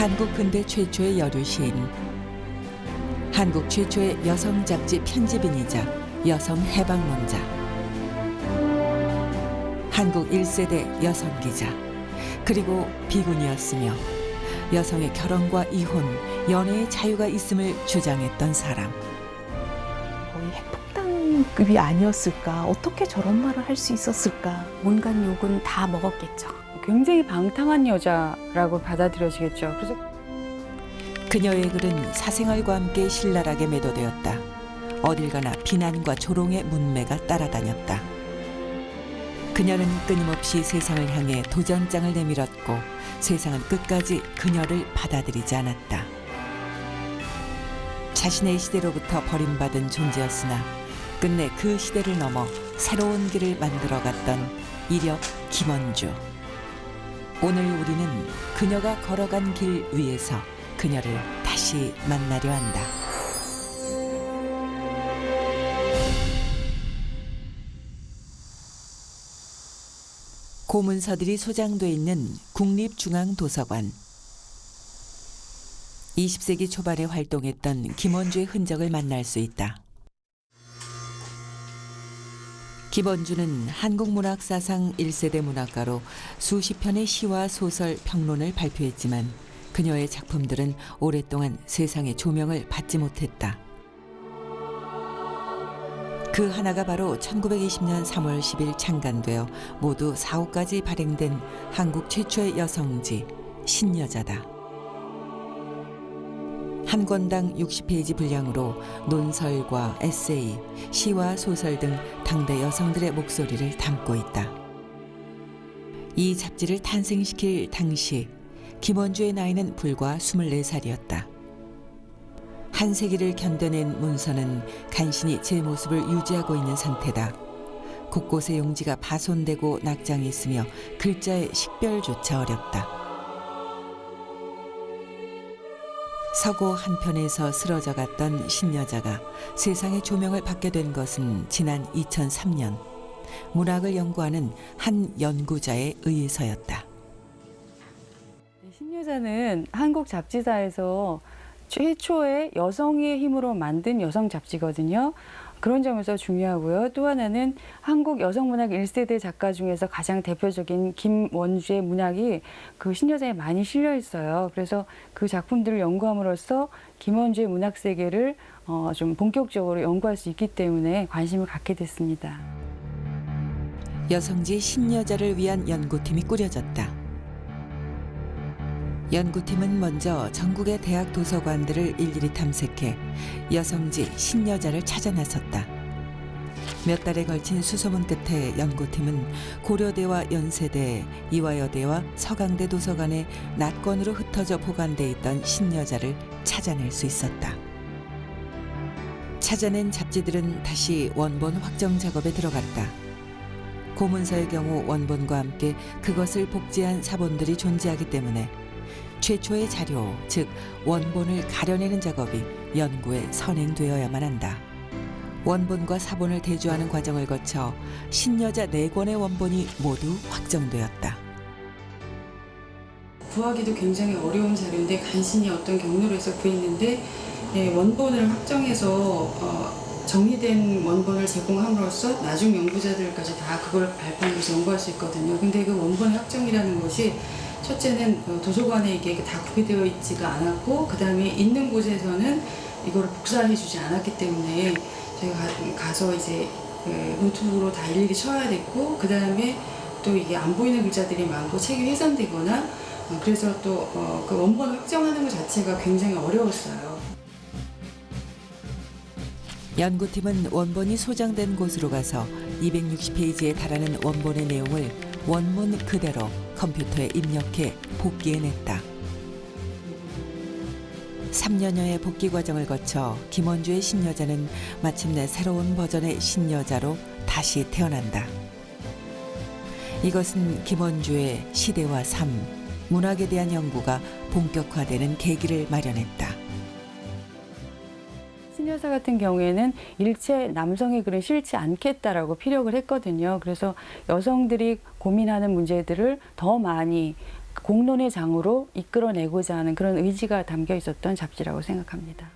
한국 근대 최초의 여류 시인, 한국 최초의 여성 잡지 편집인이자 여성 해방론자, 한국 1세대 여성 기자, 그리고 비군이었으며 여성의 결혼과 이혼, 연애의 자유가 있음을 주장했던 사람. 거의 핵폭탄급이 아니었을까? 어떻게 저런 말을 할 수 있었을까? 온갖 욕은 다 먹었겠죠. 굉장히 방탕한 여자라고 받아들여지겠죠. 그래서 그녀의 글은 사생활과 함께 신랄하게 매도되었다. 어딜 가나 비난과 조롱의 문매가 따라다녔다. 그녀는 끊임없이 세상을 향해 도전장을 내밀었고 세상은 끝까지 그녀를 받아들이지 않았다. 자신의 시대로부터 버림받은 존재였으나 끝내 그 시대를 넘어 새로운 길을 만들어갔던 이력 김원주. 오늘 우리는 그녀가 걸어간 길 위에서 그녀를 다시 만나려 한다. 고문서들이 소장돼 있는 국립중앙도서관. 20세기 초반에 활동했던 김원주의 흔적을 만날 수 있다. 김원주는 한국문학사상 1세대 문학가로 수십 편의 시와 소설, 평론을 발표했지만 그녀의 작품들은 오랫동안 세상의 조명을 받지 못했다. 그 하나가 바로 1920년 3월 10일 창간되어 모두 4호까지 발행된 한국 최초의 여성지 신여자다. 한 권당 60페이지 분량으로 논설과 에세이, 시와 소설 등 당대 여성들의 목소리를 담고 있다. 이 잡지를 탄생시킬 당시 김원주의 나이는 불과 24살이었다. 한 세기를 견뎌낸 문서는 간신히 제 모습을 유지하고 있는 상태다. 곳곳에 용지가 파손되고 낙장이 있으며 글자의 식별조차 어렵다. 서고 한편에서 쓰러져 갔던 신여자가 세상의 조명을 받게 된 것은 지난 2003년 문학을 연구하는 한 연구자에 의해서였다. 신여자는 한국 잡지사에서 최초의 여성의 힘으로 만든 여성 잡지거든요. 그런 점에서 중요하고요. 또 하나는 한국 여성문학 1세대 작가 중에서 가장 대표적인 김원주의 문학이 그 신여자에 많이 실려 있어요. 그래서 그 작품들을 연구함으로써 김원주의 문학 세계를 좀 본격적으로 연구할 수 있기 때문에 관심을 갖게 됐습니다. 여성지 신여자를 위한 연구팀이 꾸려졌다. 연구팀은 먼저 전국의 대학 도서관들을 일일이 탐색해 여성지 신여자를 찾아 나섰다. 몇 달에 걸친 수소문 끝에 연구팀은 고려대와 연세대, 이화여대와 서강대 도서관에 낱권으로 흩어져 보관돼 있던 신여자를 찾아낼 수 있었다. 찾아낸 잡지들은 다시 원본 확정 작업에 들어갔다. 고문서의 경우 원본과 함께 그것을 복제한 사본들이 존재하기 때문에 최초의 자료, 즉 원본을 가려내는 작업이 연구에 선행되어야만 한다. 원본과 사본을 대조하는 과정을 거쳐 신여자 4권의 원본이 모두 확정되었다. 구하기도 굉장히 어려운 자료인데 간신히 어떤 경로로 해서 구했는데 원본을 확정해서 정리된 원본을 제공함으로써 나중 연구자들까지 다 그걸 발판으로 연구할 수 있거든요. 근데 그 원본의 확정이라는 것이 첫째는 도서관에 이게 다 구비되어 있지가 않았고, 그 다음에 있는 곳에서는 이거를 복사해 주지 않았기 때문에 저희가 가서 이제 노트북으로 다 일일이 쳐야 됐고, 그 다음에 또 이게 안 보이는 글자들이 많고 책이 훼손되거나 그래서 또 그 원본을 확정하는 것 자체가 굉장히 어려웠어요. 연구팀은 원본이 소장된 곳으로 가서 260페이지에 달하는 원본의 내용을 원문 그대로 컴퓨터에 입력해 복기해냈다. 3년여의 복기 과정을 거쳐 김원주의 신여자는 마침내 새로운 버전의 신여자로 다시 태어난다. 이것은 김원주의 시대와 삶, 문학에 대한 연구가 본격화되는 계기를 마련했다. 신여사 같은 경우에는 일체 남성의 글은 싫지 않겠다라고 피력을 했거든요. 그래서 여성들이 고민하는 문제들을 더 많이 공론의 장으로 이끌어내고자 하는 그런 의지가 담겨 있었던 잡지라고 생각합니다.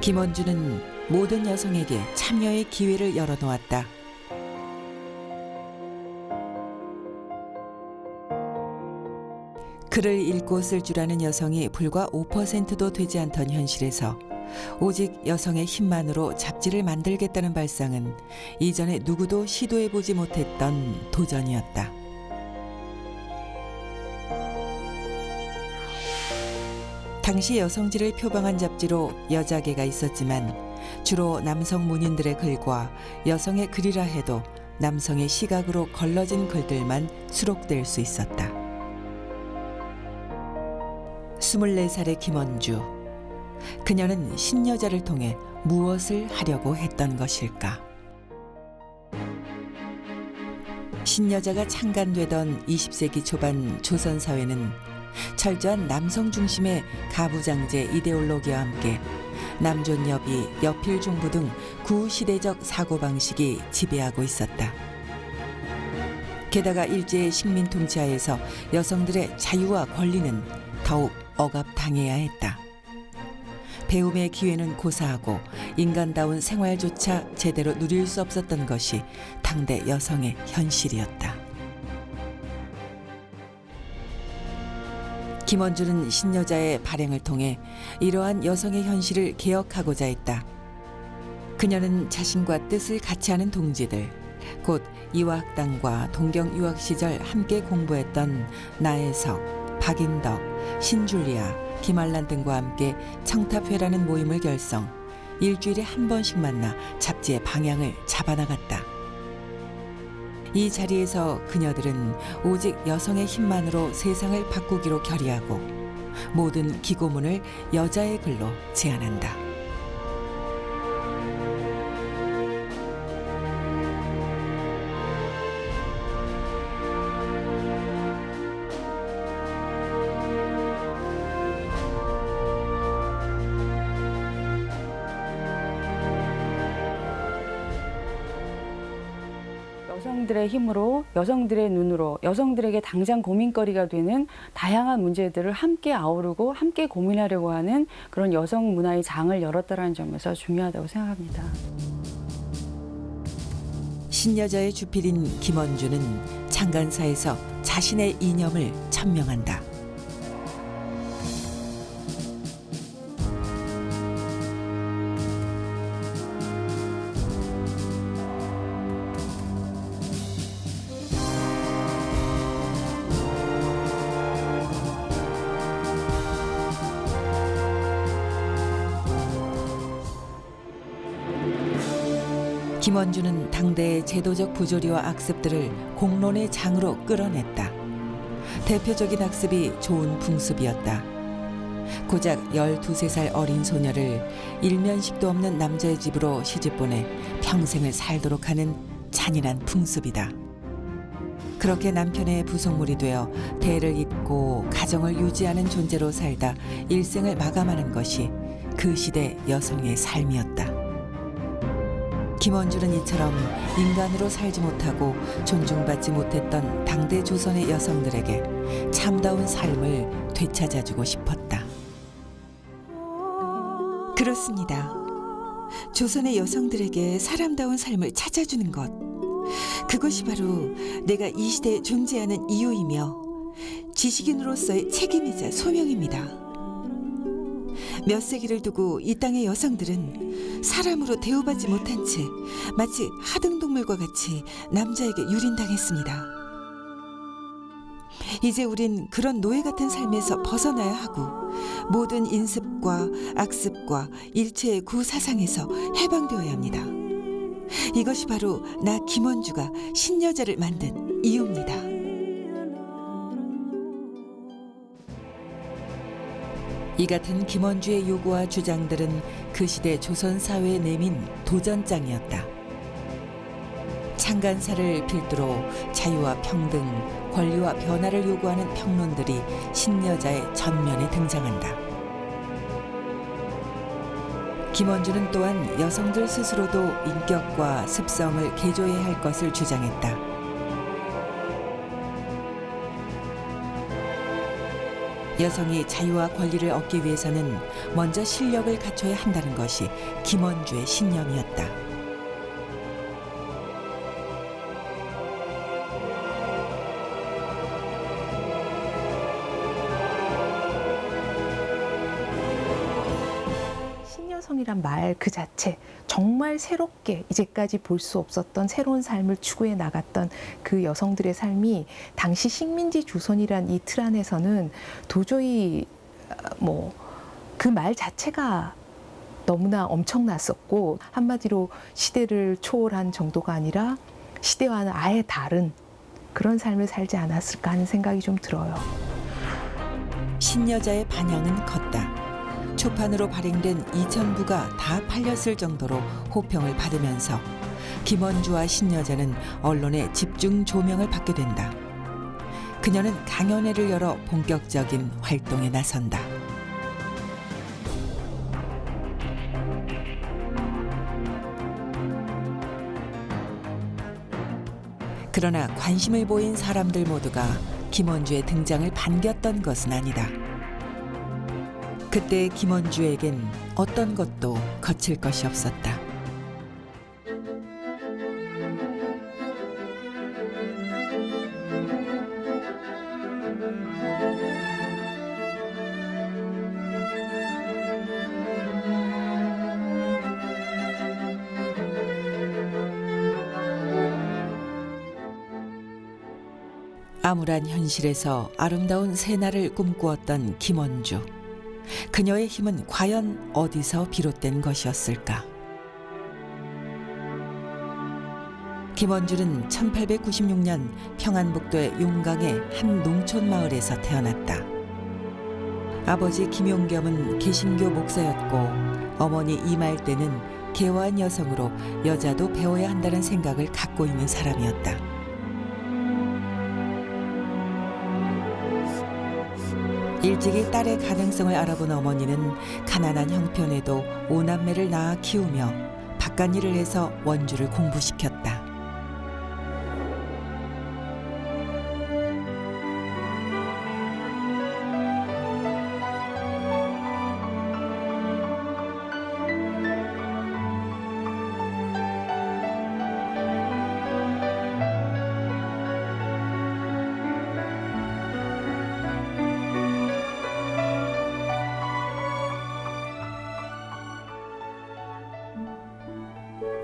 김원주는 모든 여성에게 참여의 기회를 열어놓았다. 글을 읽고 쓸 줄 아는 여성이 불과 5%도 되지 않던 현실에서 오직 여성의 힘만으로 잡지를 만들겠다는 발상은 이전에 누구도 시도해보지 못했던 도전이었다. 당시 여성지를 표방한 잡지로 여자계가 있었지만 주로 남성 문인들의 글과 여성의 글이라 해도 남성의 시각으로 걸러진 글들만 수록될 수 있었다. 24살의 김원주. 그녀는 신여자를 통해 무엇을 하려고 했던 것일까? 신여자가 창간되던 20세기 초반 조선 사회는 철저한 남성 중심의 가부장제 이데올로기와 함께 남존여비, 여필종부 등 구시대적 사고방식이 지배하고 있었다. 게다가 일제의 식민 통치하에서 여성들의 자유와 권리는 더욱 억압당해야 했다. 배움의 기회는 고사하고 인간다운 생활조차 제대로 누릴 수 없었던 것이 당대 여성의 현실이었다. 김원주는 신여자의 발행을 통해 이러한 여성의 현실을 개혁하고자 했다. 그녀는 자신과 뜻을 같이 하는 동지들, 곧 이화학당과 동경 유학 시절 함께 공부했던 나혜석, 박인덕, 신줄리아, 김알란 등과 함께 청탑회라는 모임을 결성, 일주일에 한 번씩 만나 잡지의 방향을 잡아나갔다. 이 자리에서 그녀들은 오직 여성의 힘만으로 세상을 바꾸기로 결의하고 모든 기고문을 여자의 글로 제안한다. 여성들의 힘으로, 여성들의 눈으로, 여성들에게 당장 고민거리가 되는 다양한 문제들을 함께 아우르고 함께 고민하려고 하는 그런 여성 문화의 장을 열었다는 점에서 중요하다고 생각합니다. 신여자의 주필인 김원주는 창간사에서 자신의 이념을 천명한다. 김원주는 당대의 제도적 부조리와 악습들을 공론의 장으로 끌어냈다. 대표적인 악습이 좋은 풍습이었다. 고작 12~13살 어린 소녀를 일면식도 없는 남자의 집으로 시집보내 평생을 살도록 하는 잔인한 풍습이다. 그렇게 남편의 부속물이 되어 대를 잇고 가정을 유지하는 존재로 살다 일생을 마감하는 것이 그 시대 여성의 삶이었다. 김원주는 이처럼 인간으로 살지 못하고 존중받지 못했던 당대 조선의 여성들에게 참다운 삶을 되찾아주고 싶었다. 그렇습니다. 조선의 여성들에게 사람다운 삶을 찾아주는 것. 그것이 바로 내가 이 시대에 존재하는 이유이며 지식인으로서의 책임이자 소명입니다. 몇 세기를 두고 이 땅의 여성들은 사람으로 대우받지 못한 채 마치 하등동물과 같이 남자에게 유린당했습니다. 이제 우린 그런 노예 같은 삶에서 벗어나야 하고 모든 인습과 악습과 일체의 구사상에서 해방되어야 합니다. 이것이 바로 나 김원주가 신여자를 만든 이유입니다. 이 같은 김원주의 요구와 주장들은 그 시대 조선 사회에 내민 도전장이었다. 창간사를 필두로 자유와 평등, 권리와 변화를 요구하는 평론들이 신여자의 전면에 등장한다. 김원주는 또한 여성들 스스로도 인격과 습성을 개조해야 할 것을 주장했다. 여성이 자유와 권리를 얻기 위해서는 먼저 실력을 갖춰야 한다는 것이 김원주의 신념이었다. 신여성이란 말 그 자체 정말 새롭게 이제까지 볼 수 없었던 새로운 삶을 추구해 나갔던 그 여성들의 삶이 당시 식민지 조선이란 이 틀 안에서는 도저히 그 말 자체가 너무나 엄청났었고, 한마디로 시대를 초월한 정도가 아니라 시대와는 아예 다른 그런 삶을 살지 않았을까 하는 생각이 좀 들어요. 신여자의 반향은 컸다. 초판으로 발행된 2,000부가 다 팔렸을 정도로 호평을 받으면서 김원주와 신여자는 언론의 집중 조명을 받게 된다. 그녀는 강연회를 열어 본격적인 활동에 나선다. 그러나 관심을 보인 사람들 모두가 김원주의 등장을 반겼던 것은 아니다. 그때 김원주에겐 어떤 것도 거칠 것이 없었다. 암울한 현실에서 아름다운 새날을 꿈꾸었던 김원주. 그녀의 힘은 과연 어디서 비롯된 것이었을까? 김원주는 1896년 평안북도의 용강의 한 농촌 마을에서 태어났다. 아버지 김용겸은 개신교 목사였고 어머니 이말대는 개화한 여성으로 여자도 배워야 한다는 생각을 갖고 있는 사람이었다. 일찍이 딸의 가능성을 알아본 어머니는 가난한 형편에도 5남매를 낳아 키우며 바깥일을 해서 원주를 공부시켰다.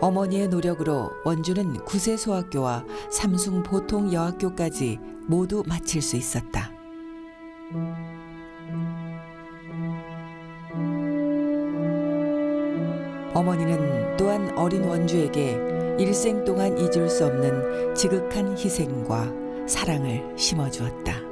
어머니의 노력으로 원주는 구세소학교와 삼숭보통여학교까지 모두 마칠 수 있었다. 어머니는 또한 어린 원주에게 일생 동안 잊을 수 없는 지극한 희생과 사랑을 심어주었다.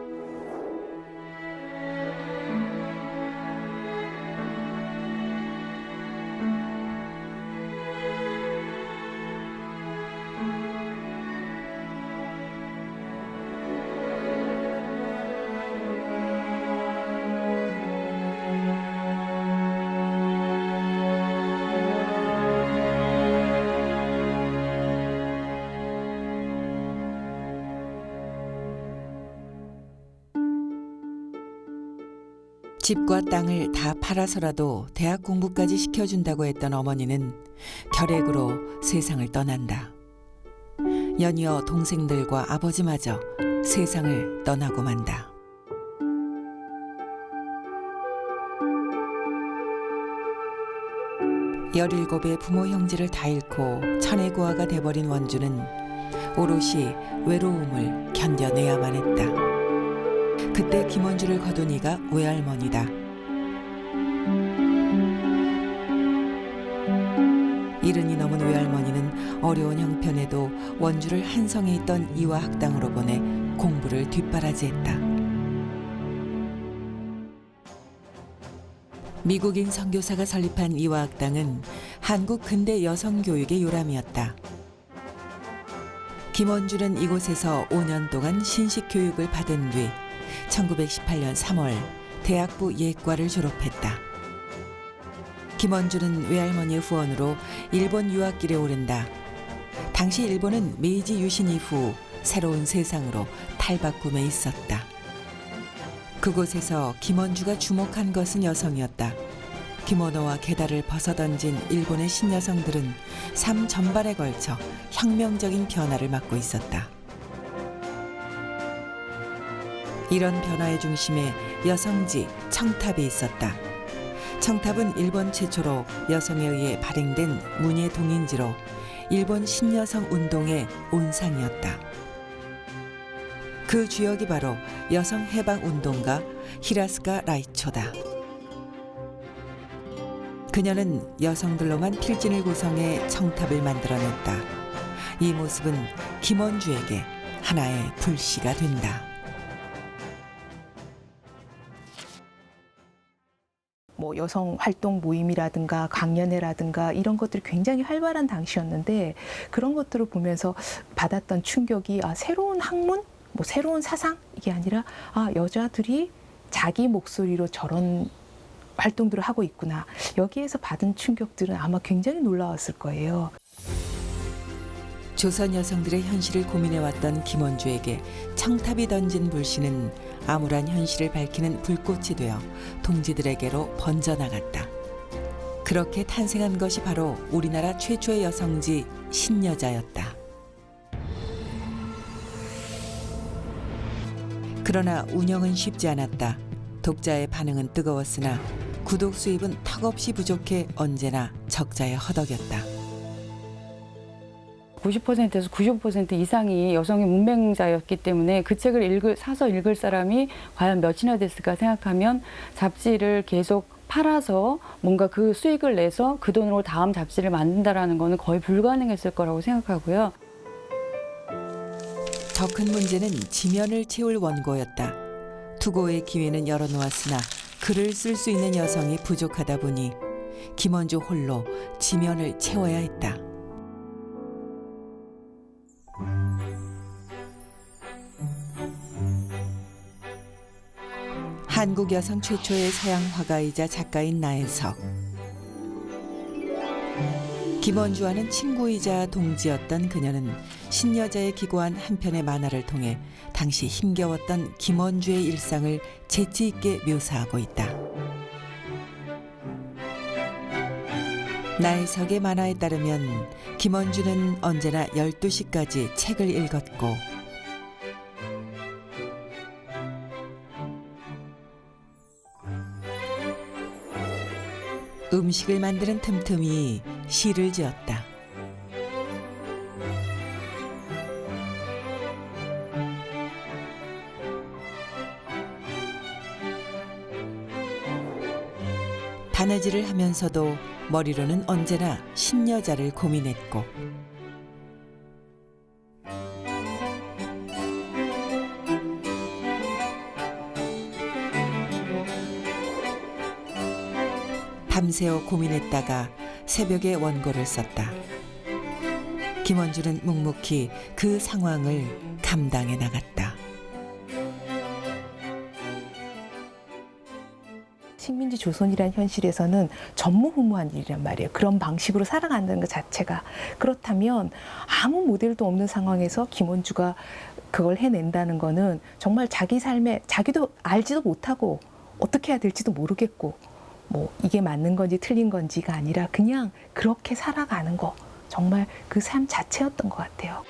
집과 땅을 다 팔아서라도 대학 공부까지 시켜준다고 했던 어머니는 결핵으로 세상을 떠난다. 연이어 동생들과 아버지마저 세상을 떠나고 만다. (17의) 부모 형제를 다 잃고 천혜고아가 돼버린 원주는 오롯이 외로움을 견뎌내야만 했다. 그때 김원주를 거둔 이가 외할머니다. 이른이 넘은 외할머니는 어려운 형편에도 원주를 한성에 있던 이화학당으로 보내 공부를 뒷바라지했다. 미국인 선교사가 설립한 이화학당은 한국 근대 여성 교육의 요람이었다. 김원주는 이곳에서 5년 동안 신식 교육을 받은 뒤 1918년 3월 대학부 예과를 졸업했다. 김원주는 외할머니의 후원으로 일본 유학길에 오른다. 당시 일본은 메이지 유신 이후 새로운 세상으로 탈바꿈해 있었다. 그 그곳에서 김원주가 주목한 것은 여성이었다. 기모노와 게다를 벗어던진 일본의 신여성들은 삶 전반에 걸쳐 혁명적인 변화를 맞고 있었다. 이런 변화의 중심에 여성지 청탑이 있었다. 청탑은 일본 최초로 여성에 의해 발행된 문예 동인지로 일본 신여성 운동의 온상이었다. 그 주역이 바로 여성 해방 운동가 히라스카 라이초다. 그녀는 여성들로만 필진을 구성해 청탑을 만들어냈다. 이 모습은 김원주에게 하나의 불씨가 된다. 뭐 여성 활동 모임이라든가 강연회라든가 이런 것들이 굉장히 활발한 당시였는데 그런 것들을 보면서 받았던 충격이 새로운 학문, 뭐 새로운 사상 이게 아니라 여자들이 자기 목소리로 저런 활동들을 하고 있구나. 여기에서 받은 충격들은 아마 굉장히 놀라웠을 거예요. 조선 여성들의 현실을 고민해왔던 김원주에게 청탑이 던진 불씨는 암울한 현실을 밝히는 불꽃이 되어 동지들에게로 번져나갔다. 그렇게 탄생한 것이 바로 우리나라 최초의 여성지 신여자였다. 그러나 운영은 쉽지 않았다. 독자의 반응은 뜨거웠으나 구독 수입은 턱없이 부족해 언제나 적자에 허덕였다. 90%에서 95% 이상이 여성의 문맹자였기 때문에 그 책을 사서 읽을 사람이 과연 몇이나 됐을까 생각하면 잡지를 계속 팔아서 뭔가 그 수익을 내서 그 돈으로 다음 잡지를 만든다라는 거는 거의 불가능했을 거라고 생각하고요. 더 큰 문제는 지면을 채울 원고였다. 투고의 기회는 열어놓았으나 글을 쓸 수 있는 여성이 부족하다 보니 김원주 홀로 지면을 채워야 했다. 한국 여성 최초의 서양 화가이자 작가인 나혜석. 김원주와는 친구이자 동지였던 그녀는 신여자에 기고한 한 편의 만화를 통해 당시 힘겨웠던 김원주의 일상을 재치 있게 묘사하고 있다. 나혜석의 만화에 따르면 김원주는 언제나 12시까지 책을 읽었고 음식을 만드는 틈틈이 시를 지었다. 바느질을 하면서도 머리로는 언제나 신여자를 고민했고 밤새워 고민했다가 새벽에 원고를 썼다. 김원주는 묵묵히 그 상황을 감당해 나갔다. 식민지 조선이란 현실에서는 전무후무한 일이란 말이에요. 그런 방식으로 살아간다는 것 자체가. 그렇다면 아무 모델도 없는 상황에서 김원주가 그걸 해낸다는 거는 정말 자기 삶에 자기도 알지도 못하고 어떻게 해야 될지도 모르겠고 뭐 이게 맞는 건지 틀린 건지가 아니라 그냥 그렇게 살아가는 거 정말 그 삶 자체였던 것 같아요.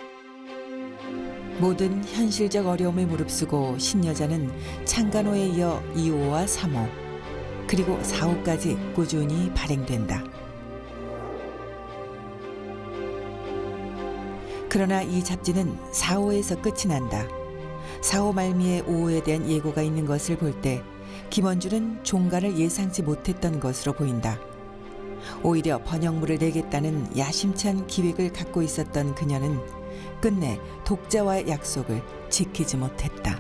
모든 현실적 어려움을 무릅쓰고 신여자는 창간호에 이어 2호와 3호 그리고 4호까지 꾸준히 발행된다. 그러나 이 잡지는 4호에서 끝이 난다. 4호 말미에 5호에 대한 예고가 있는 것을 볼 때 김원주는 종간을 예상치 못했던 것으로 보인다. 오히려 번역물을 내겠다는 야심찬 기획을 갖고 있었던 그녀는 끝내 독자와의 약속을 지키지 못했다.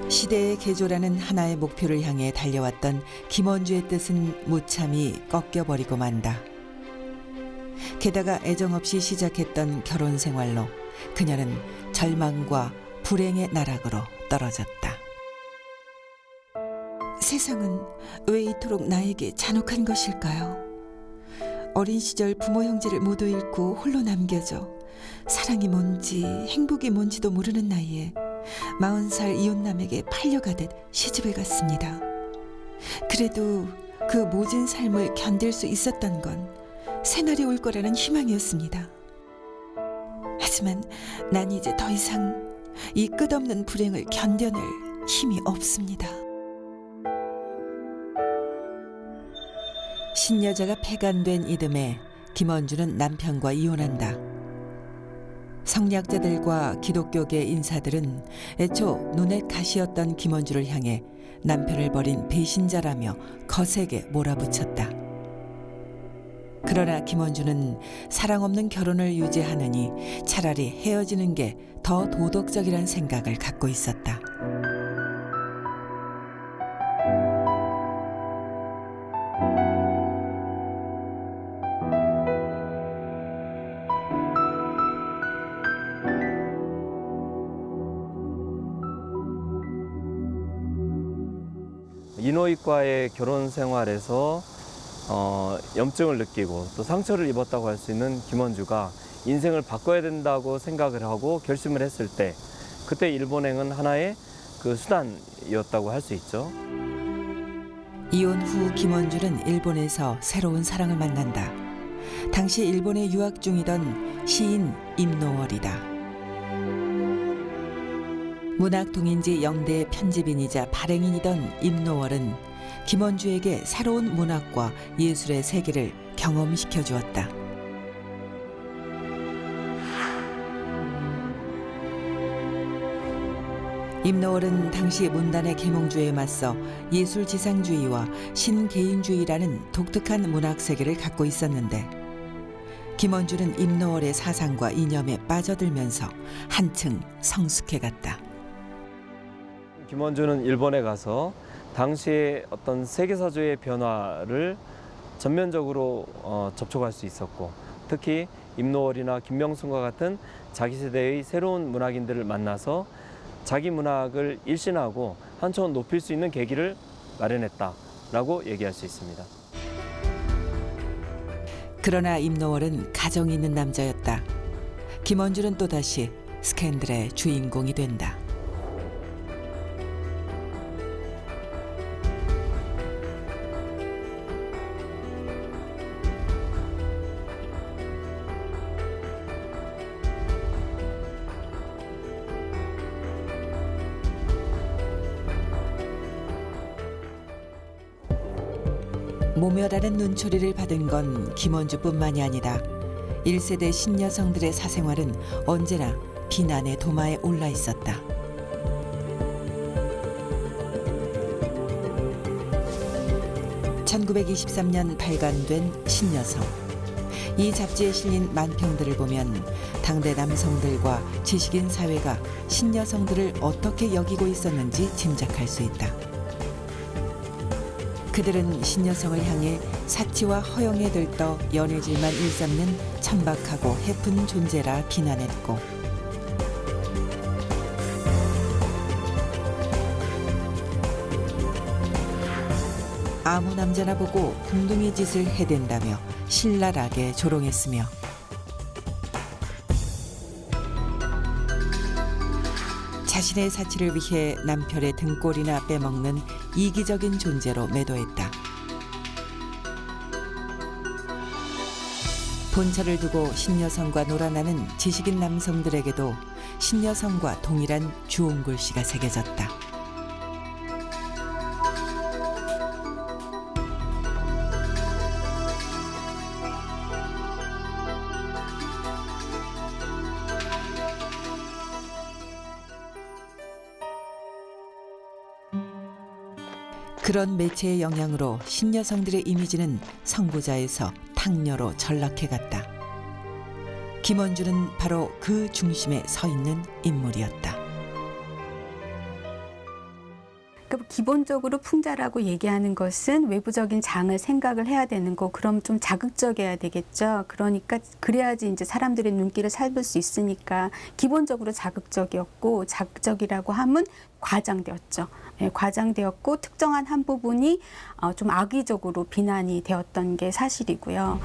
시대의 개조라는 하나의 목표를 향해 달려왔던 김원주의 뜻은 무참히 꺾여버리고 만다. 게다가 애정 없이 시작했던 결혼 생활로 그녀는 절망과 불행의 나락으로 떨어졌다. 세상은 왜 이토록 나에게 잔혹한 것일까요? 어린 시절 부모 형제를 모두 잃고 홀로 남겨져 사랑이 뭔지 행복이 뭔지도 모르는 나이에 40살 이웃남에게 팔려가듯 시집을 갔습니다. 그래도 그 모진 삶을 견딜 수 있었던 건 새날이 올 거라는 희망이었습니다. 하지만 난 이제 더 이상 이 끝없는 불행을 견뎌낼 힘이 없습니다. 신여자가 폐간된 이듬해 김원주는 남편과 이혼한다. 성약자들과 기독교계 인사들은 애초 눈에 가시였던 김원주를 향해 남편을 버린 배신자라며 거세게 몰아붙였다. 그러나 김원주는 사랑 없는 결혼을 유지하느니 차라리 헤어지는 게 더 도덕적이란 생각을 갖고 있었다. 인후이과의 결혼 생활에서 염증을 느끼고 또 상처를 입었다고 할 수 있는 김원주가 인생을 바꿔야 된다고 생각을 하고 결심을 했을 때 그때 일본행은 하나의 그 수단이었다고 할 수 있죠. 이혼 후 김원주는 일본에서 새로운 사랑을 만난다. 당시 일본에 유학 중이던 시인 임노월이다. 문학동인지 영대의 편집인이자 발행인이던 임노월은 김원주에게 새로운 문학과 예술의 세계를 경험시켜 주었다. 임노월은 당시 문단의 계몽주의에 맞서 예술지상주의와 신개인주의라는 독특한 문학 세계를 갖고 있었는데 김원주는 임노월의 사상과 이념에 빠져들면서 한층 성숙해갔다. 김원주는 일본에 가서 당시의 어떤 세계사주의 변화를 전면적으로 접촉할 수 있었고 특히 임노월이나 김명순과 같은 자기 세대의 새로운 문학인들을 만나서 자기 문학을 일신하고 한 차원 높일 수 있는 계기를 마련했다라고 얘기할 수 있습니다. 그러나 임노월은 가정이 있는 남자였다. 김원주는 또다시 스캔들의 주인공이 된다. 모멸하는 눈초리를 받은 건 김원주뿐만이 아니다. 1세대 신여성들의 사생활은 언제나 비난의 도마에 올라 있었다. (1923년) 발간된 신여성. 이 잡지에 실린 만평들을 보면 당대 남성들과 지식인 사회가 신여성들을 어떻게 여기고 있었는지 짐작할 수 있다. 그들은 신여성을 향해 사치와 허영에 들떠 연애질만 일삼는 천박하고 해픈 존재라 비난했고 아무 남자나 보고 궁둥이 짓을 해댄다며 신랄하게 조롱했으며 자신의 사치를 위해 남편의 등골이나 빼먹는 이기적인 존재로 매도했다. 본처를 두고 신여성과 놀아나는 지식인 남성들에게도 신여성과 동일한 주홍 글씨가 새겨졌다. 그런 매체의 영향으로 신여성들의 이미지는 성부자에서 탕녀로 전락해갔다. 김원주는 바로 그 중심에 서 있는 인물이었다. 기본적으로 풍자라고 얘기하는 것은 외부적인 장을 생각을 해야 되는 거, 그럼 좀 자극적이어야 되겠죠. 그러니까 그래야지 이제 사람들의 눈길을 살필 수 있으니까 기본적으로 자극적이었고, 자극적이라고 하면 과장되었죠. 네, 과장되었고 특정한 한 부분이 좀 악의적으로 비난이 되었던 게 사실이고요.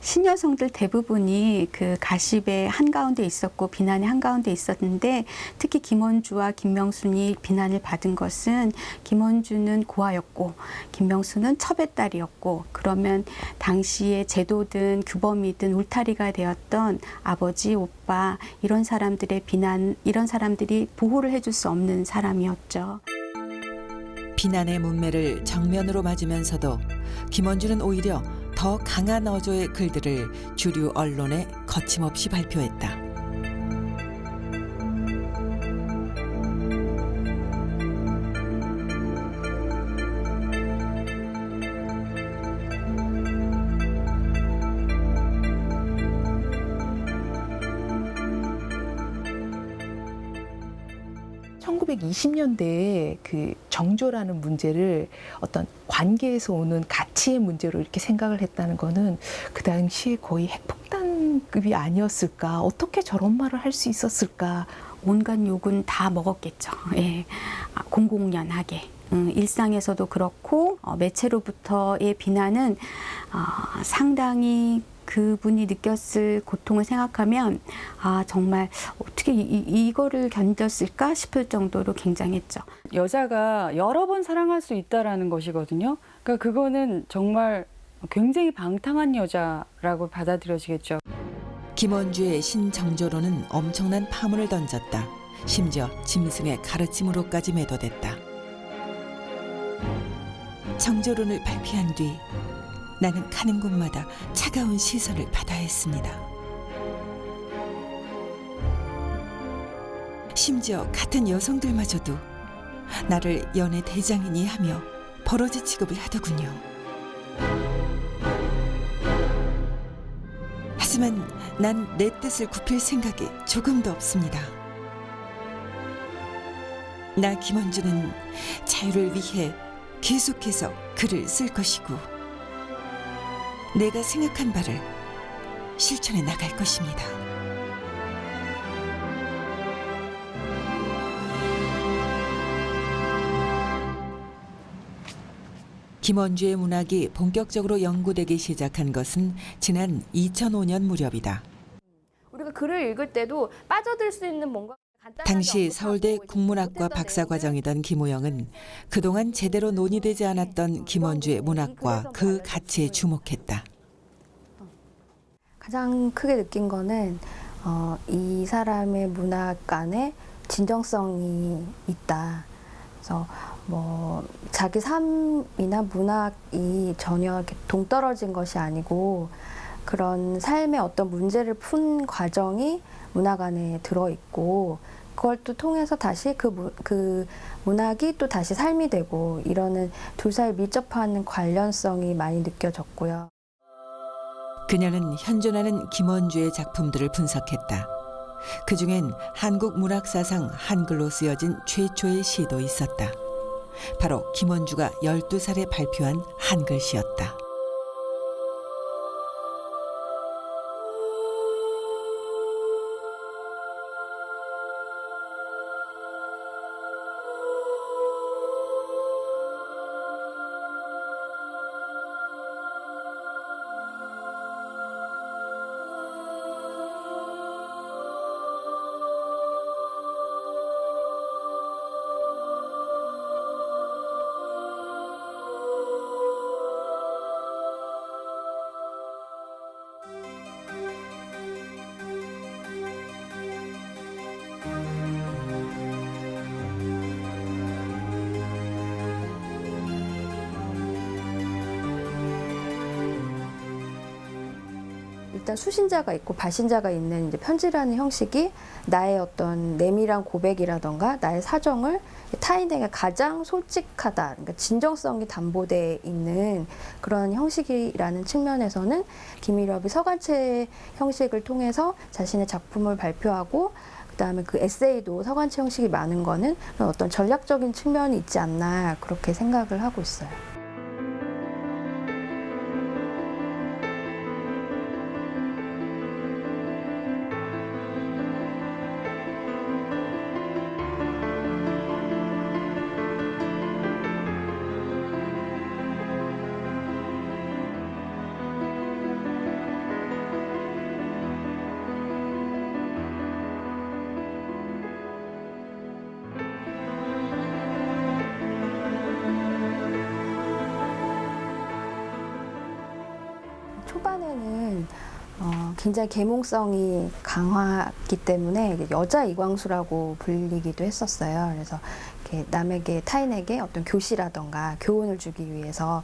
신여성들 대부분이 그 가십의 한가운데 있었고 비난의 한가운데 있었는데 특히 김원주와 김명순이 비난을 받은 것은 김원주는 고아였고 김명순은 첩의 딸이었고 그러면 당시에 제도든 규범이든 울타리가 되었던 아버지, 오빠 이런 사람들의 비난, 이런 사람들이 보호를 해줄 수 없는 사람이었죠. 비난의 문매를 정면으로 맞으면서도 김원주는 오히려 더 강한 어조의 글들을 주류 언론에 거침없이 발표했다. (1920년대에) 그 정조라는 문제를 어떤 관계에서 오는 가치의 문제로 이렇게 생각을 했다는 거는 그 당시에 거의 핵폭탄급이 아니었을까? 어떻게 저런 말을 할 수 있었을까? 온갖 욕은 다 먹었겠죠. 예. 공공연하게. 일상에서도 그렇고 매체로부터의 비난은 상당히 그분이 느꼈을 고통을 생각하면 정말 어떻게 이거를 견뎠을까 싶을 정도로 굉장했죠. 여자가 여러 번 사랑할 수 있다라는 것이거든요. 그러니까 그거는 정말 굉장히 방탕한 여자라고 받아들여지겠죠. 김원주의 신정조로는 엄청난 파문을 던졌다. 심지어 짐승의 가르침으로까지 매도됐다. 정조론을 발표한 뒤 나는 가는 곳마다 차가운 시선을 받아야 했습니다. 심지어 같은 여성들마저도 나를 연애 대장이니 하며 버러지 취급을 하더군요. 하지만 난 내 뜻을 굽힐 생각이 조금도 없습니다. 나 김원주는 자유를 위해 계속해서 글을 쓸 것이고 내가 생각한 바를 실천해 나갈 것입니다. 김원주의 문학이 본격적으로 연구되기 시작한 것은 지난 2005년 무렵이다. 우리가 글을 읽을 때도 빠져들 수 있는 뭔가 간단하게 당시 언급하고 서울대 이제 국문학과 못했던 박사과정이던 김호영은 그동안 제대로 논의되지 않았던 김원주의 문학과 그 가치에 주목했다. 가장 크게 느낀 거는 이 사람의 문학 안에 진정성이 있다. 그래서 뭐 자기 삶이나 문학이 전혀 이렇게 동떨어진 것이 아니고 그런 삶의 어떤 문제를 푼 과정이 문학 안에 들어있고 그걸 또 통해서 다시 그 문학이 또 다시 삶이 되고 이러는 둘 사이 밀접한 관련성이 많이 느껴졌고요. 그녀는 현존하는 김원주의 작품들을 분석했다. 그중엔 한국 문학사상 한글로 쓰여진 최초의 시도 있었다. 바로 김원주가 12살에 발표한 한글시였다. 일단 수신자가 있고 발신자가 있는 이제 편지라는 형식이 나의 어떤 내밀한 고백이라던가 나의 사정을 타인에게 가장 솔직하다, 그러니까 진정성이 담보돼 있는 그런 형식이라는 측면에서는 김일협이 서간체 형식을 통해서 자신의 작품을 발표하고 그다음에 그 에세이도 서간체 형식이 많은 거는 어떤 전략적인 측면이 있지 않나 그렇게 생각을 하고 있어요. 초반에는 굉장히 계몽성이 강하기 때문에 여자 이광수라고 불리기도 했었어요. 그래서 이렇게 남에게 타인에게 어떤 교시라던가 교훈을 주기 위해서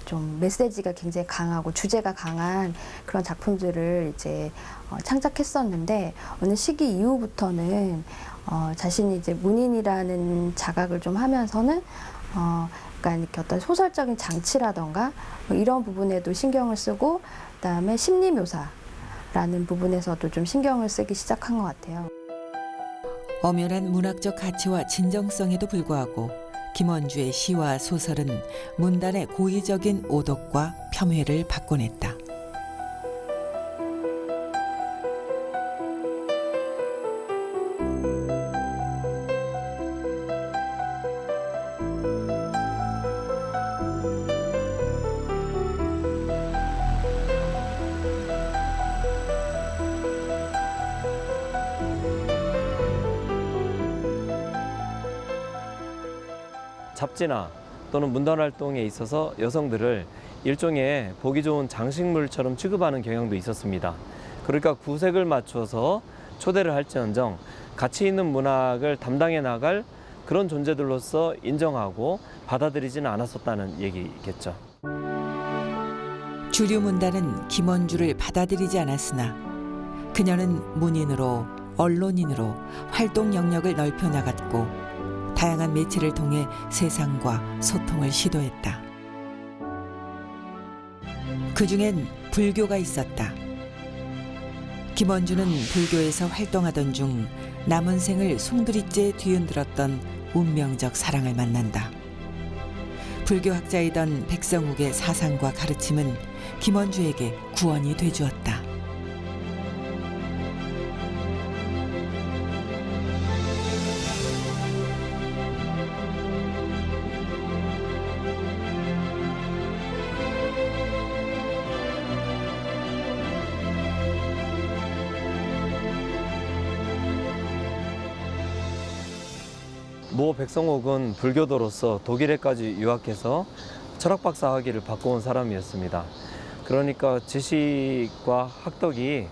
좀 메시지가 굉장히 강하고 주제가 강한 그런 작품들을 이제 창작했었는데 어느 시기 이후부터는 자신이 이제 문인이라는 자각을 좀 하면서는 약간 이렇게 어떤 소설적인 장치라던가 뭐 이런 부분에도 신경을 쓰고 그다음에 심리 묘사라는 부분에서도 좀 신경을 쓰기 시작한 것 같아요. 엄연한 문학적 가치와 진정성에도 불구하고 김원주의 시와 소설은 문단의 고의적인 오독과 폄훼를 바꿔냈다. 잡지나 또는 문단 활동에 있어서 여성들을 일종의 보기 좋은 장식물처럼 취급하는 경향도 있었습니다. 그러니까 구색을 맞춰서 초대를 할지언정 가치 있는 문학을 담당해 나갈 그런 존재들로서 인정하고 받아들이지는 않았었다는 얘기겠죠. 주류 문단은 김원주를 받아들이지 않았으나 그녀는 문인으로 언론인으로 활동 영역을 넓혀 나갔고 다양한 매체를 통해 세상과 소통을 시도했다. 그중엔 불교가 있었다. 김원주는 불교에서 활동하던 중 남은 생을 송두리째 뒤흔들었던 운명적 사랑을 만난다. 불교학자이던 백성욱의 사상과 가르침은 김원주에게 구원이 되주었다. 모 백성옥은 불교도로서 독일에까지 유학해서 철학박사 학위를 받고 온 사람이었습니다. 그러니까 지식과 학덕이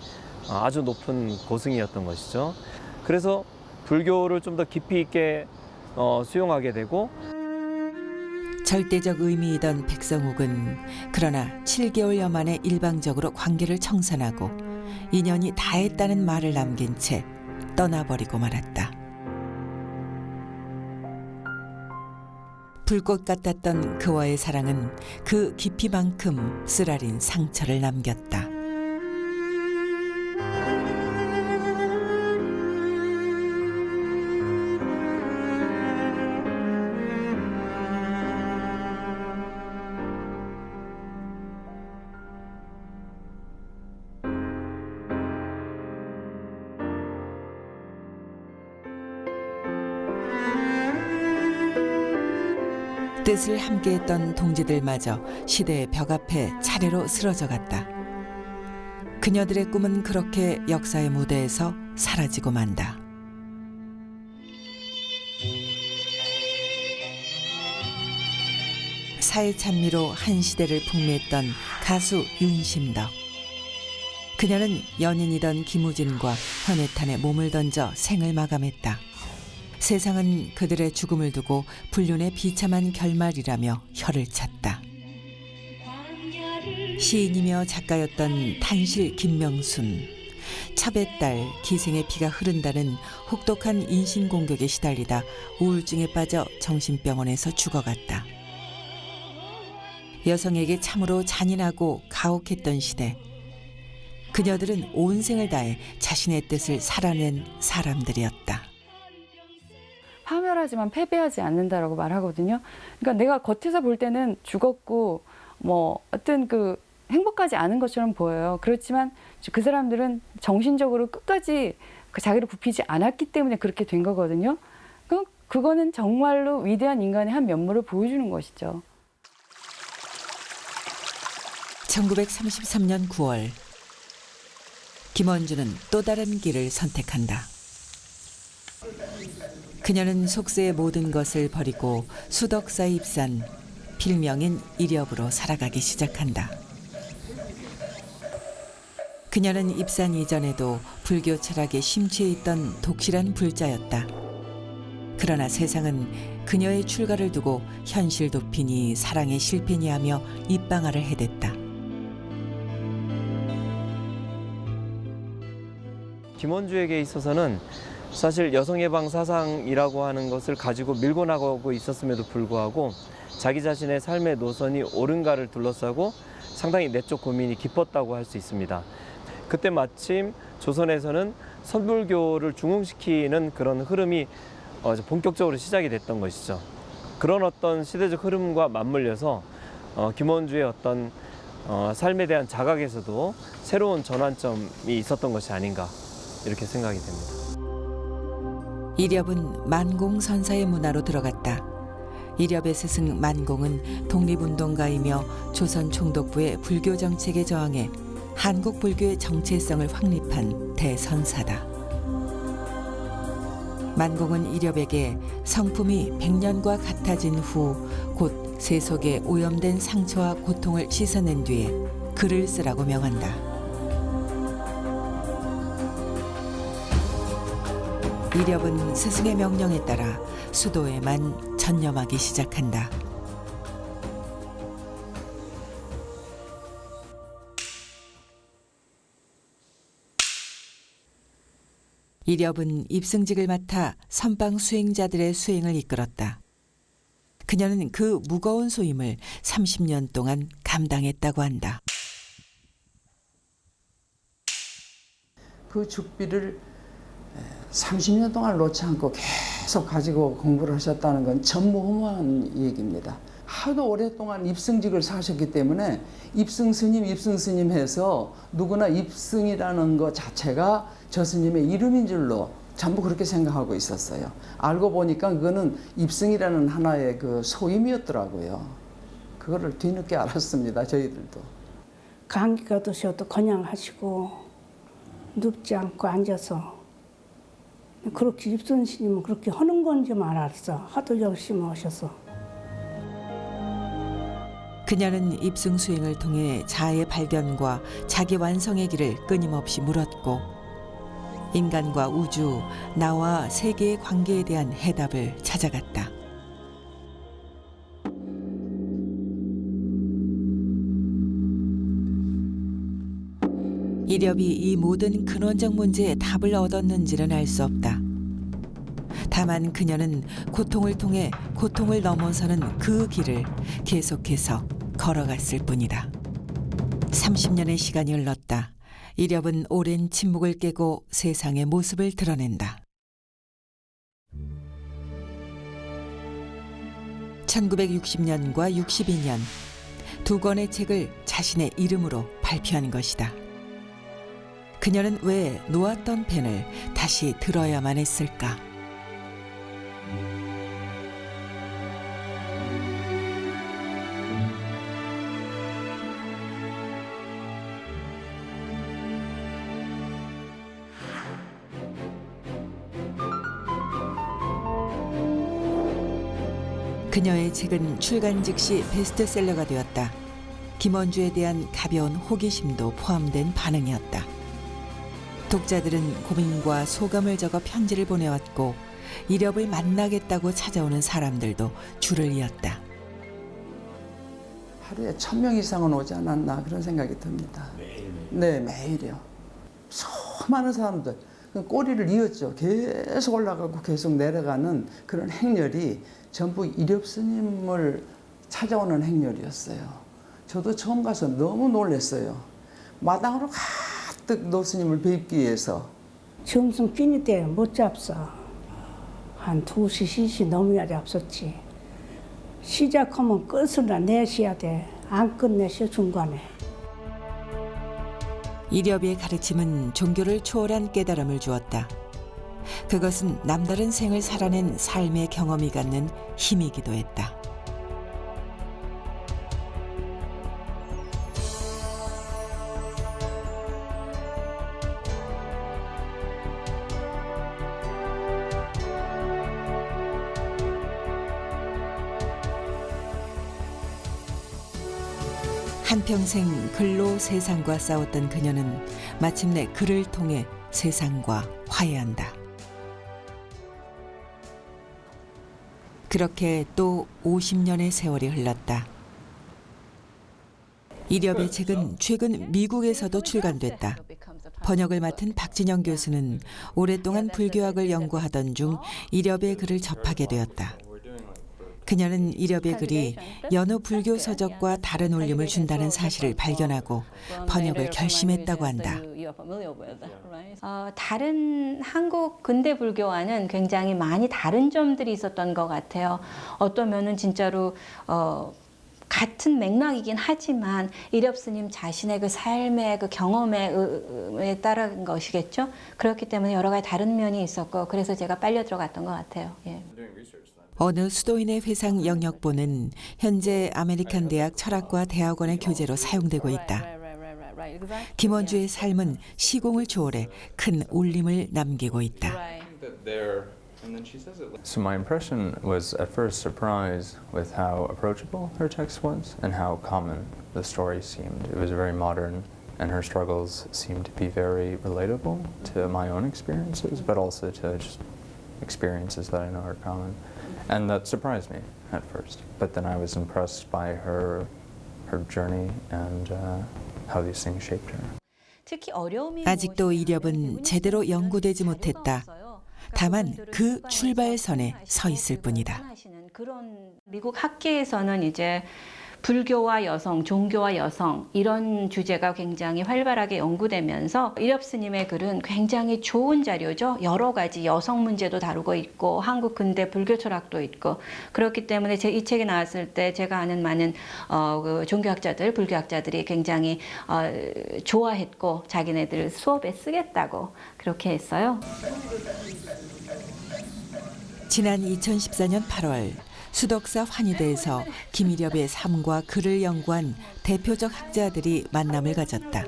아주 높은 고승이었던 것이죠. 그래서 불교를 좀 더 깊이 있게 수용하게 되고 절대적 의미이던 백성욱은 그러나 7개월여 만에 일방적으로 관계를 청산하고 인연이 다했다는 말을 남긴 채 떠나버리고 말았다. 불꽃 같았던 그와의 사랑은 그 깊이만큼 쓰라린 상처를 남겼다. 뜻을 함께했던 동지들마저 시대의 벽 앞에 차례로 쓰러져 갔다. 그녀들의 꿈은 그렇게 역사의 무대에서 사라지고 만다. 사회 찬미로 한 시대를 풍미했던 가수 윤심덕. 그녀는 연인이던 김우진과 현해탄에 몸을 던져 생을 마감했다. 세상은 그들의 죽음을 두고 불륜의 비참한 결말이라며 혀를 찼다. 시인이며 작가였던 탄실 김명순. 첩의 딸 기생의 피가 흐른다는 혹독한 인신공격에 시달리다 우울증에 빠져 정신병원에서 죽어갔다. 여성에게 참으로 잔인하고 가혹했던 시대. 그녀들은 온 생을 다해 자신의 뜻을 살아낸 사람들이었다. 파멸하지만 패배하지 않는다라고 말하거든요. 그러니까 내가 겉에서 볼 때는 죽었고 뭐 어떤 그 행복하지 않은 것처럼 보여요. 그렇지만 그 사람들은 정신적으로 끝까지 그 자기를 굽히지 않았기 때문에 그렇게 된 거거든요. 그거는 정말로 위대한 인간의 한 면모를 보여주는 것이죠. 1933년 9월 김원주는 또 다른 길을 선택한다. 그녀는 속세의 모든 것을 버리고 수덕사에 입산, 필명인 이력으로 살아가기 시작한다. 그녀는 입산 이전에도 불교 철학에 심취해 있던 독실한 불자였다. 그러나 세상은 그녀의 출가를 두고 현실 도피니 사랑의 실패니 하며 입방아를 해댔다. 김원주에게 있어서는 사실 여성해방 사상이라고 하는 것을 가지고 밀고 나가고 있었음에도 불구하고 자기 자신의 삶의 노선이 옳은가를 둘러싸고 상당히 내적 고민이 깊었다고 할 수 있습니다. 그때 마침 조선에서는 선불교를 중흥시키는 그런 흐름이 본격적으로 시작이 됐던 것이죠. 그런 어떤 시대적 흐름과 맞물려서 김원주의 어떤 삶에 대한 자각에서도 새로운 전환점이 있었던 것이 아닌가 이렇게 생각이 됩니다. 이렵은 만공선사의 문화로 들어갔다. 이렵의 스승 만공은 독립운동가이며 조선 총독부의 불교 정책에 저항해 한국 불교의 정체성을 확립한 대선사다. 만공은 이렵에게 성품이 100년과 같아진 후 곧 세속에 오염된 상처와 고통을 씻어낸 뒤에 글을 쓰라고 명한다. 이렵은 스승의 명령에 따라 수도에만 전념하기 시작한다. 이렵은 입승직을 맡아 선방 수행자들의 수행을 이끌었다. 그녀는 그 무거운 소임을 30년 동안 감당했다고 한다. 그 죽비를 30년 동안 놓지 않고 계속 가지고 공부를 하셨다는 건 전무후무한 얘기입니다. 하도 오랫동안 입승직을 사셨기 때문에 입승스님 해서 누구나 입승이라는 것 자체가 저 스님의 이름인 줄로 전부 그렇게 생각하고 있었어요. 알고 보니까 그거는 입승이라는 하나의 그 소임이었더라고요. 그거를 뒤늦게 알았습니다, 저희들도. 감기가 드셔도 그냥 하시고 눕지 않고 앉아서 그렇게 입선 스님은 그렇게 하는 건지만 알았어. 하도 열심히 하셔서. 그녀는 입승 수행을 통해 자아의 발견과 자기 완성의 길을 끊임없이 물었고 인간과 우주, 나와 세계의 관계에 대한 해답을 찾아갔다. 이렵이 이 모든 근원적 문제에 답을 얻었는지는 알 수 없다. 다만 그녀는 고통을 통해 고통을 넘어서는 그 길을 계속해서 걸어갔을 뿐이다. 30년의 시간이 흘렀다. 이렵은 오랜 침묵을 깨고 세상의 모습을 드러낸다. 1960년과 62년 두 권의 책을 자신의 이름으로 발표한 것이다. 그녀는 왜 놓았던 펜을 다시 들어야만 했을까? 그녀의 책은 출간 즉시 베스트셀러가 되었다. 김원주에 대한 가벼운 호기심도 포함된 반응이었다. 독자들은 고민과 소감을 적어 편지를 보내왔고 이렵을 만나겠다고 찾아오는 사람들도 줄을 이었다. 하루에 1000명 이상은 오지 않았나 그런 생각이 듭니다. 네, 매일이요. 수많은 사람들 꼬리를 이었죠. 계속 올라가고 계속 내려가는 그런 행렬이 전부 이렵 스님을 찾아오는 행렬이었어요. 저도 처음 가서 너무 놀랐어요. 마당으로 가득 노 스님을 뵙기 위해서. 점심 끼니 때 못 잡서. 한 2시, 3시 넘어야 잡섰지. 시작하면 끝을 내셔야 돼. 안 끝내셔 중간에. 이렵의 가르침은 종교를 초월한 깨달음을 주었다. 그것은 남다른 생을 살아낸 삶의 경험이 갖는 힘이기도 했다. 한평생 글로 세상과 싸웠던 그녀는 마침내 글을 통해 세상과 화해한다. 그렇게 또 50년의 세월이 흘렀다. 이렵의 책은 최근 미국에서도 출간됐다. 번역을 맡은 박진영 교수는 오랫동안 불교학을 연구하던 중 이렵의 글을 접하게 되었다. 그녀는 이렵의 글이 여느 불교 서적과 다른 울림을 준다는 사실을 발견하고 번역을 결심했다고 한다. 다른 한국 근대 불교와는 굉장히 많이 다른 점들이 있었던 것 같아요. 어떤 면은 진짜로 같은 맥락이긴 하지만 이렵 스님 자신의 그 삶의 그 경험에 따른 것이겠죠. 그렇기 때문에 여러 가지 다른 면이 있었고 그래서 제가 빨려 들어갔던 것 같아요. 예. 어느 수도인의 회상 영역본은 현재 아메리칸 대학 철학과 대학원의 교재로 사용되고 있다. 김원주의 삶은 시공을 초월해 큰 울림을 남기고 있다. So my impression was at first surprised with how approachable her text was and how common the story seemed. It was very modern and her struggles seemed to be very relatable to my own experiences, but also to just experiences that I know are common. And that surprised me at first. But then I was impressed by her journey and how these things shaped her. 아직도 이렵은 제대로 연구되지 못했다. 다만 그 출발선에 서 있을 뿐이다. 그런 미국 학계에서는 이제 불교와 여성, 종교와 여성 이런 주제가 굉장히 활발하게 연구되면서 이렵 스님의 글은 굉장히 좋은 자료죠. 여러 가지 여성 문제도 다루고 있고 한국 근대 불교 철학도 있고 그렇기 때문에 이 책이 나왔을 때 제가 아는 많은 그 종교학자들, 불교학자들이 굉장히 좋아했고 자기네들 수업에 쓰겠다고 그렇게 했어요. 지난 2014년 8월 수덕사 환희대에서 김이렵의 삶과 글을 연구한 대표적 학자들이 만남을 가졌다.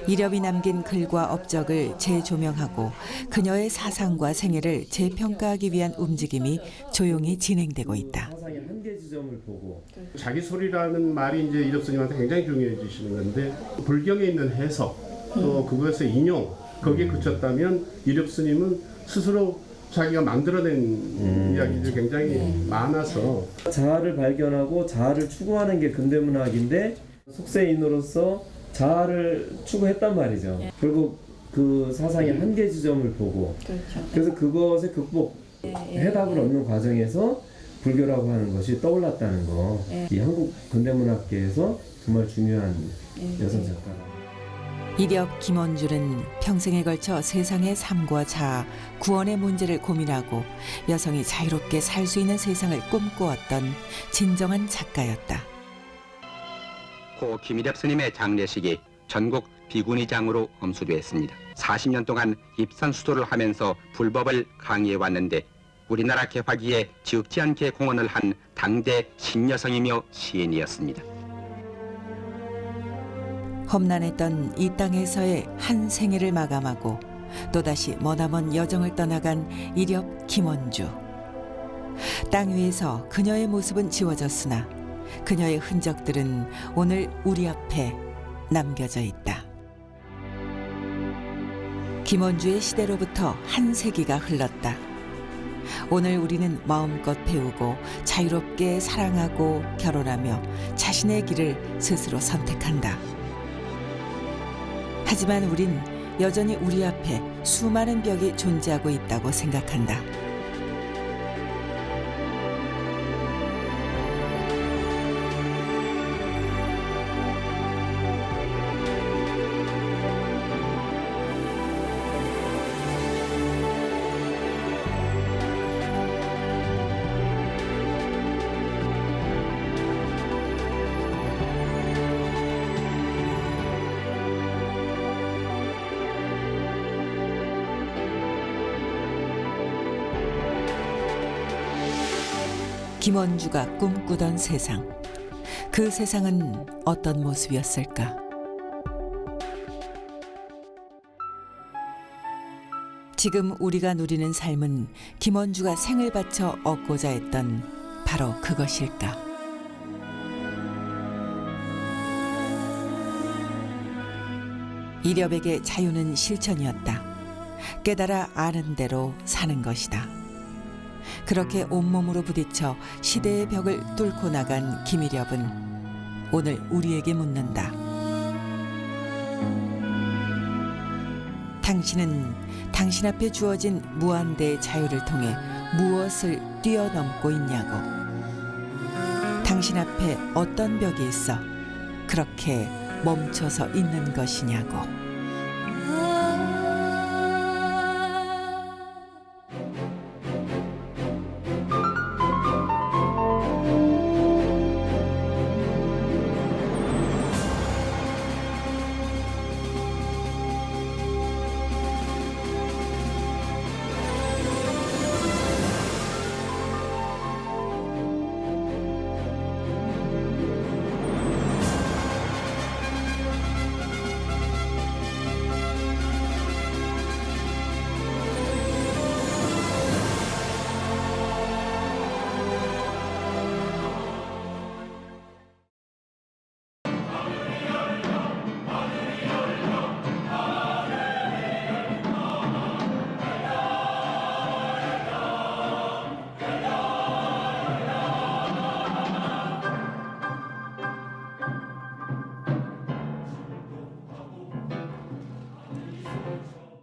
이렵이 남긴 글과 업적을 재조명하고 그녀의 사상과 생애를 재평가하기 위한 움직임이 조용히 진행되고 있다. 자기 소리라는 말이 이제 이렵 스님한테 굉장히 중요해지시는 건데 불경에 있는 해석 또 그것의 인용 거기에 그쳤다면 이렵 스님은 스스로 자기가 만들어낸 이야기들이 굉장히 많아서 자아를 발견하고 자아를 추구하는 게 근대문학인데 속세인으로서 자아를 추구했단 말이죠. 결국 그 사상의 한계 지점을 보고 그래서 그것에 해답을 얻는 과정에서 불교라고 하는 것이 떠올랐다는 거. 이 한국 근대문학계에서 정말 중요한 여성 작가다. 이렵 김원주는 평생에 걸쳐 세상의 삶과 자아, 구원의 문제를 고민하고 여성이 자유롭게 살 수 있는 세상을 꿈꾸었던 진정한 작가였다. 고 김이렵 스님의 장례식이 전국 비구니장으로 엄수되었습니다. 40년 동안 입산 수도를 하면서 불법을 강의해왔는데 우리나라 개화기에 지극지 않게 공헌을 한 당대 신여성이며 시인이었습니다. 험난했던 이 땅에서의 한 생애를 마감하고 또다시 머나먼 여정을 떠나간 이렵 김원주. 땅 위에서 그녀의 모습은 지워졌으나 그녀의 흔적들은 오늘 우리 앞에 남겨져 있다. 김원주의 시대로부터 한 세기가 흘렀다. 오늘 우리는 마음껏 배우고 자유롭게 사랑하고 결혼하며 자신의 길을 스스로 선택한다. 하지만 우린 여전히 우리 앞에 수많은 벽이 존재하고 있다고 생각한다. 김원주가 꿈꾸던 세상. 그 세상은 어떤 모습이었을까? 지금 우리가 누리는 삶은 김원주가 생을 바쳐 얻고자 했던 바로 그것일까? 이렵에게 자유는 실천이었다. 깨달아 아는 대로 사는 것이다. 그렇게 온몸으로 부딪혀 시대의 벽을 뚫고 나간 김이렵은 오늘 우리에게 묻는다. 당신은 당신 앞에 주어진 무한대의 자유를 통해 무엇을 뛰어넘고 있냐고. 당신 앞에 어떤 벽이 있어 그렇게 멈춰서 있는 것이냐고.